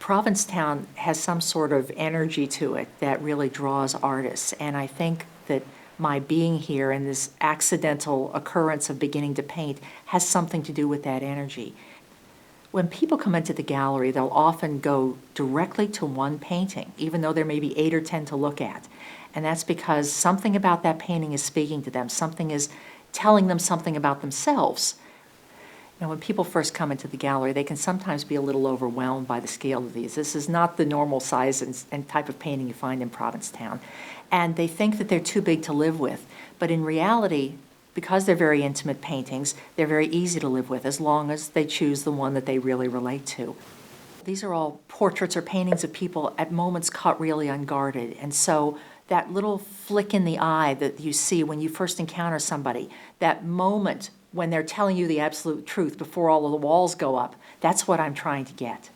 Provincetown has some sort of energy to it that really draws artists, and I think that my being here and this accidental occurrence of beginning to paint has something to do with that energy. When people come into the gallery, they'll often go directly to one painting, even though there may be 8 or 10 to look at. And that's because something about that painting is speaking to them, something is telling them something about themselves. You know, when people first come into the gallery, they can sometimes be a little overwhelmed by the scale of these. This is not the normal size and type of painting you find in Provincetown. And they think that they're too big to live with. But in reality, because they're very intimate paintings, they're very easy to live with as long as they choose the one that they really relate to. These are all portraits or paintings of people at moments caught really unguarded. And so that little flick in the eye that you see when you first encounter somebody, that moment when they're telling you the absolute truth before all of the walls go up, that's what I'm trying to get.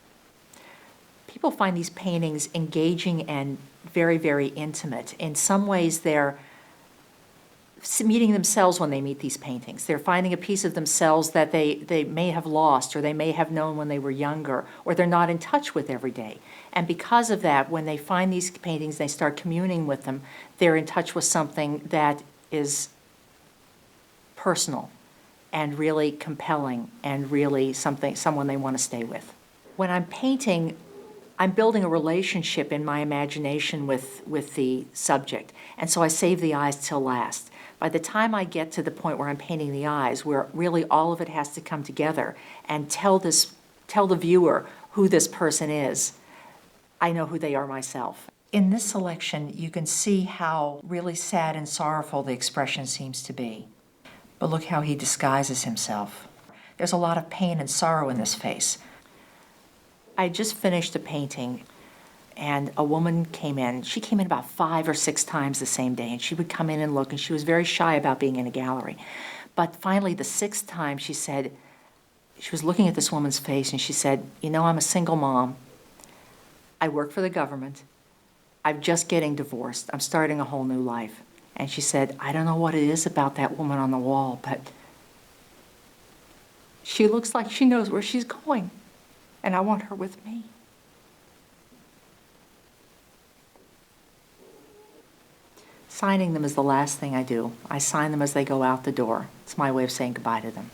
People find these paintings engaging and very, very intimate. In some ways, they're meeting themselves when they meet these paintings. They're finding a piece of themselves that they may have lost or they may have known when they were younger or they're not in touch with every day. And because of that, when they find these paintings, they start communing with them, they're in touch with something that is personal and really compelling and really someone they want to stay with. When I'm painting, I'm building a relationship in my imagination with the subject, and so I save the eyes till last. By the time I get to the point where I'm painting the eyes, where really all of it has to come together and tell the viewer who this person is, I know who they are myself. In this selection, you can see how really sad and sorrowful the expression seems to be. But look how he disguises himself. There's a lot of pain and sorrow in this face. I just finished a painting, and a woman came in. She came in about 5 or 6 times the same day, and she would come in and look, and she was very shy about being in a gallery. But finally, the 6th time, she said, she was looking at this woman's face, and she said, "You know, I'm a single mom. I work for the government. I'm just getting divorced. I'm starting a whole new life." And she said, "I don't know what it is about that woman on the wall, but she looks like she knows where she's going, and I want her with me." Signing them is the last thing I do. I sign them as they go out the door. It's my way of saying goodbye to them.